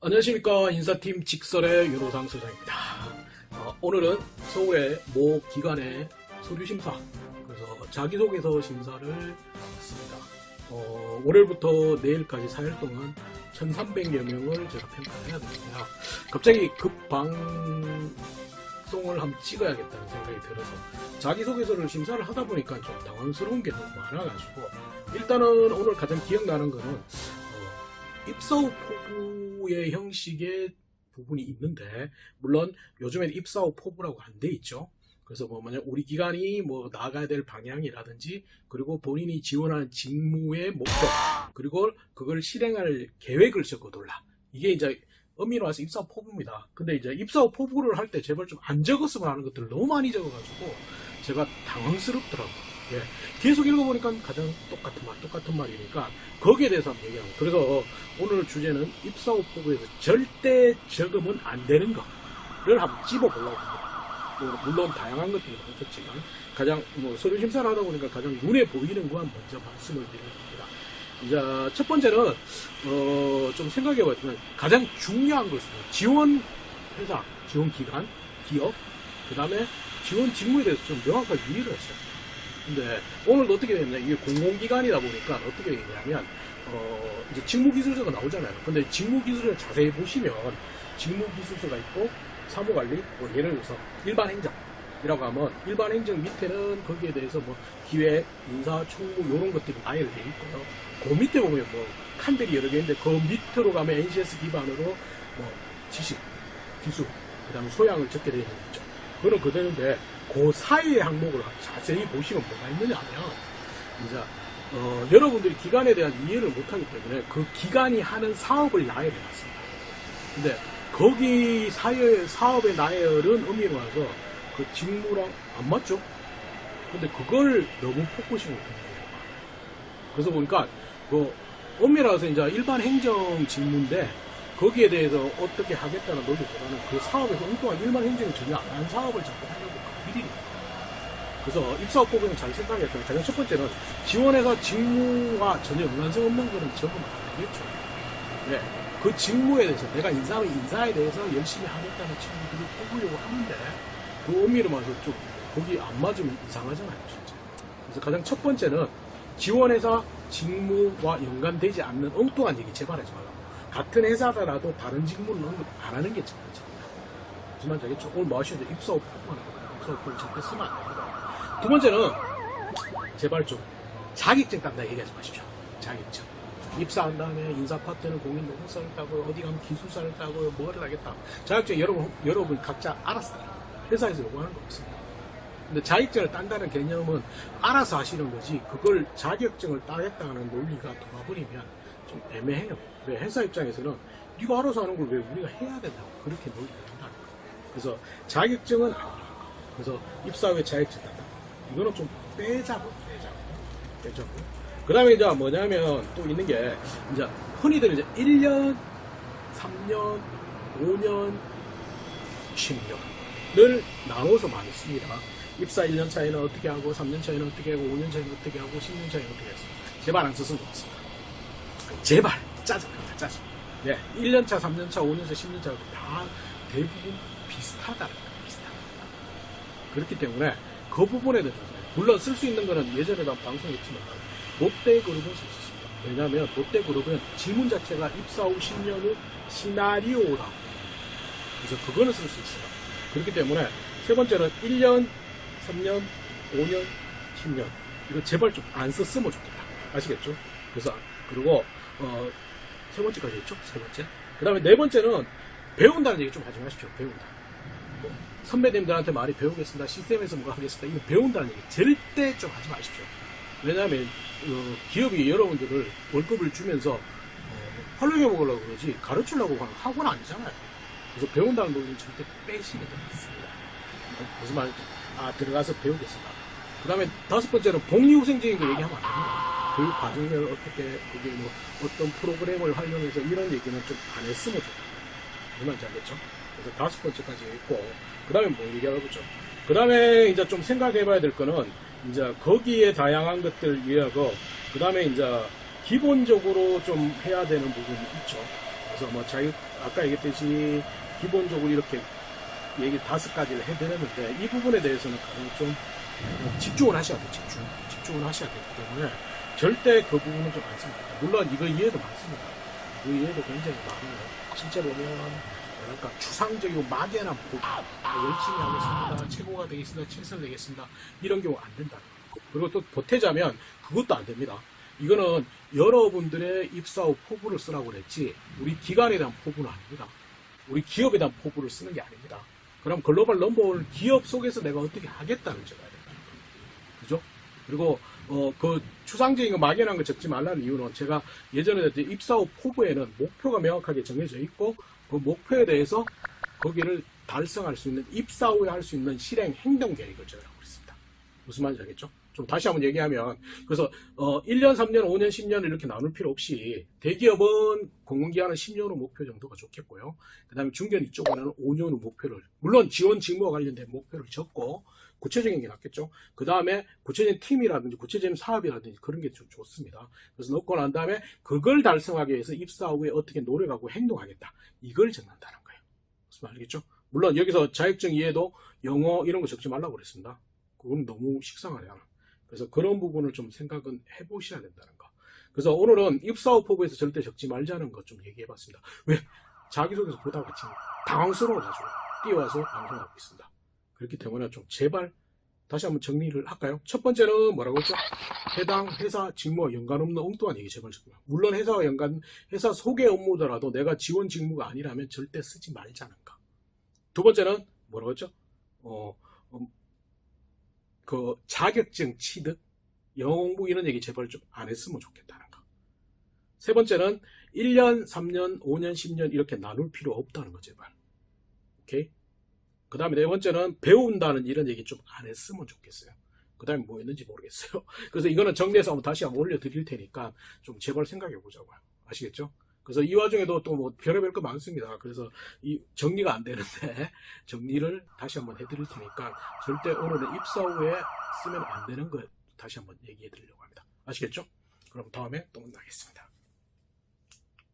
안녕하십니까. 인사팀 직설의 윤호상 소장입니다. 오늘은 서울의 모 기관의 서류심사, 그래서 자기소개서 심사를 했습니다. 월요일부터 내일까지 4일 동안 1300여 명을 제가 평가를 해야 되는데요. 갑자기 급방송을 한번 찍어야겠다는 생각이 들어서 자기소개서를 심사를 하다 보니까 좀 당황스러운 게 너무 많아가지고, 일단은 오늘 가장 기억나는 거는 입사 후 포부의 형식의 부분이 있는데, 물론 요즘엔 입사 후 포부라고 안 돼 있죠. 그래서 만약 우리 기관이 나가야 될 방향이라든지, 그리고 본인이 지원하는 직무의 목표, 그리고 그걸 실행할 계획을 적어둘라. 이게 이제 엄밀히 와서 입사 후 포부입니다. 근데 이제 입사 후 포부를 할 때 제발 좀 안 적었으면 하는 것들을 너무 많이 적어가지고 제가 당황스럽더라고요. 예, 계속 읽어보니까 가장 똑같은 말이니까 거기에 대해서 한번 얘기하고, 그래서 오늘 주제는 입사 후 포부에서 절대 적으면 안 되는 거를 한번 찝어보려고 합니다. 물론 다양한 것들이 많겠지만 가장 서류 심사를 하다 보니까 가장 눈에 보이는 것만 먼저 말씀을 드리는 겁니다. 이제 첫 번째는 좀 생각해봤지만 가장 중요한 것은 지원 회사, 지원 기관, 기업, 그 다음에 지원 직무에 대해서 좀 명확하게 이해를 했어요. 근데 오늘도 어떻게 되냐면, 이게 공공기관이다 보니까 어떻게 되냐면 이제 직무기술서가 나오잖아요. 근데 직무기술을 자세히 보시면 직무기술서가 있고, 사무관리, 예를 들어서 일반행정이라고 하면 일반행정 밑에는 거기에 대해서 기획, 인사, 총무 이런 것들이 나열되어 있고요. 그 밑에 보면 칸들이 여러 개 있는데, 그 밑으로 가면 NCS 기반으로 지식, 기술, 그 다음에 소양을 적게 되어 있는 거죠. 그거는 그대로인데, 그 사이의 항목을 자세히 보시면 뭐가 있느냐 하면, 이제 여러분들이 기관에 대한 이해를 못하기 때문에 그 기관이 하는 사업을 나열해놨습니다. 근데 거기 사업의 나열은 엄밀히 와서 그 직무랑 안 맞죠? 근데 그걸 너무 포커싱을 두는 거예요. 그래서 보니까 엄밀히 와서 이제 일반 행정 직무인데, 거기에 대해서 어떻게 하겠다는 논리보다는 그 사업에서 엉뚱한 일반 행정이 전혀 안 하는 사업을 자꾸 하려고 비리니까. 그래서 입사 후 포부는 잘 생각했던 가장 첫 번째는 지원회사 직무와 전혀 연관성 없는 거는 적으면 안 되겠죠. 네, 그 직무에 대해서 내가 인사에 대해서 열심히 하겠다는 친구들을 뽑으려고 하는데, 그 엄밀히 말해서 좀 거기 안 맞으면 이상하잖아요, 진짜. 그래서 가장 첫 번째는 지원회사 직무와 연관되지 않는 엉뚱한 얘기 제발 하지 말라고. 같은 회사더라도 다른 직무는 안 하는 게 첫 번째입니다. 무슨 말인지 알겠죠? 오늘 뭐 하시는데 입사 후 포부만 하거든요. 입사 후 포부 절대 쓰면 안 됩니다. 두 번째는 제발 좀 자격증 딴다 얘기하지 마십시오. 자격증. 입사한 다음에 인사 파트는 공인노동사를 따고요, 어디 가면 기술사를 따고요, 뭐를 하겠다. 자격증 여러분 각자 알아서 따라. 회사에서 요구하는 거 없습니다. 근데 자격증을 딴다는 개념은 알아서 하시는 거지, 그걸 자격증을 따겠다는 논리가 돌아버리면 좀 애매해요. 왜? 회사 입장에서는 네가 알아서 하는 걸 왜 우리가 해야 된다고 그렇게 논리가 된다는 거예요. 그래서 자격증은 아니라고. 그래서 입사 후에 자격증 딴다, 이거는 좀 빼자고. 그 다음에 이제 뭐냐면 또 있는 게, 이제 흔히들 이제 1년, 3년, 5년, 10년을 나눠서 많이 씁니다. 입사 1년 차에는 어떻게 하고, 3년 차에는 어떻게 하고, 5년 차에는 어떻게 하고, 10년 차에는 어떻게 해서 제발 안 썼으면 좋겠습니다. 제발 짜증납니다. 짜증. 네, 1년차, 3년차, 5년차, 10년차 다 대부분 비슷하다는 거예요. 그렇기 때문에 그 부분에 대해서, 물론 쓸 수 있는 거는 예전에도 한번 방송했지만 롯데그룹은 쓸 수 있습니다. 왜냐하면 롯데그룹은 질문 자체가 입사 후 10년 후 시나리오다. 그래서 그거는 쓸 수 있어요. 그렇기 때문에 세 번째는 1년, 3년, 5년, 10년 이거 제발 좀 안 썼으면 좋겠다. 아시겠죠? 그래서 그리고 세 번째까지 했죠? 세 번째. 그 다음에 네 번째는 배운다는 얘기 좀 하지 마십시오. 배운다. 선배님들한테 많이 배우겠습니다, 시스템에서 뭐가 하겠습니다, 이거 배운다는 얘기 절대 좀 하지 마십시오. 왜냐하면 기업이 여러분들을 월급을 주면서 활용해 먹으려고 그러지 가르치려고 하는 학원 아니잖아요. 그래서 배운다는 논리는 절대 빼시면 됩니다. 무슨 말인지 들어가서 배우겠습니다. 그 다음에 다섯 번째는 복리후생적인 거 얘기하면 안 됩니다. 교육 과정을 어떻게, 그게 어떤 프로그램을 활용해서 이런 얘기는 좀 안 했으면 좋겠다. 무슨 말인지 알겠죠? 그래서 다섯 번째까지 있고, 그 다음에 뭐 얘기하겠죠? 그 다음에 이제 좀 생각해 봐야 될 거는, 이제 거기에 다양한 것들 이해하고, 그 다음에 이제 기본적으로 좀 해야 되는 부분이 있죠. 그래서 뭐 아까 얘기했듯이 기본적으로 이렇게 얘기 5가지를 해드렸는데 이 부분에 대해서는 가장 좀 집중을 하셔야 돼요. 집중을 하셔야 되기 때문에 절대 그 부분은 좀 많습니다. 물론 이거 이해도 많습니다. 그 이해도 굉장히 많아요. 실제 보면 뭐랄까 추상적이고 막연한 포부, 열심히 하겠습니다, 최고가 되겠습니다, 최선을 되겠습니다, 이런 경우 안 된다. 그리고 또 보태자면 그것도 안 됩니다. 이거는 여러분들의 입사 후 포부를 쓰라고 그랬지 우리 기관에 대한 포부는 아닙니다. 우리 기업에 대한 포부를 쓰는 게 아닙니다. 그럼 글로벌 넘버원 기업 속에서 내가 어떻게 하겠다는 적어야 된다. 그죠? 그리고 그 추상적인 거 막연한 거 적지 말라는 이유는 제가 예전에 입사 후 포부에는 목표가 명확하게 정해져 있고 그 목표에 대해서 거기를 달성할 수 있는 입사 후에 할 수 있는 실행 행동 계획을 적으라고 그랬습니다. 무슨 말인지 알겠죠? 좀 다시 한번 얘기하면 그래서 1년, 3년, 5년, 10년을 이렇게 나눌 필요 없이 대기업은 공공기관은 10년 후 목표 정도가 좋겠고요. 그 다음에 중견 이쪽에는 5년 후 목표를 물론 지원 직무와 관련된 목표를 적고 구체적인 게 낫겠죠. 그 다음에 구체적인 팀이라든지 구체적인 사업이라든지 그런 게 좀 좋습니다. 그래서 넣고 난 다음에 그걸 달성하기 위해서 입사 후에 어떻게 노력하고 행동하겠다. 이걸 적는다는 거예요. 무슨 말이겠죠? 물론 여기서 자격증 이해도 영어 이런 거 적지 말라고 그랬습니다. 그건 너무 식상하네요. 그래서 그런 부분을 좀 생각은 해보셔야 된다는 거. 그래서 오늘은 입사 후 포부에서 절대 적지 말자는 것 좀 얘기해봤습니다. 왜? 자기소개서 보다가 같이 당황스러워가지고 뛰어와서 방송하고 있습니다. 그렇기 때문에 좀 제발 다시 한번 정리를 할까요? 첫 번째는 뭐라고 했죠? 해당 회사 직무와 연관없는 엉뚱한 얘기 제발 좀. 물론 회사와 회사 소개 업무더라도 내가 지원 직무가 아니라면 절대 쓰지 말자는 거. 두 번째는 뭐라고 했죠? 그 자격증 취득, 영어 공부 이런 얘기 제발 좀 안 했으면 좋겠다는 거. 세 번째는 1년, 3년, 5년, 10년 이렇게 나눌 필요 없다는 거 제발. 오케이? 그 다음에 네 번째는 배운다는 이런 얘기 좀 안 했으면 좋겠어요. 그 다음에 뭐 했는지 모르겠어요. 그래서 이거는 정리해서 다시 한번 올려드릴 테니까 좀 제발 생각해 보자고요. 아시겠죠? 그래서 이 와중에도 또 뭐 별의별 거 많습니다. 그래서 이 정리가 안 되는데 정리를 다시 한번 해드릴 테니까 절대 오늘은 입사 후에 쓰면 안 되는 거 다시 한번 얘기해 드리려고 합니다. 아시겠죠? 그럼 다음에 또 만나겠습니다.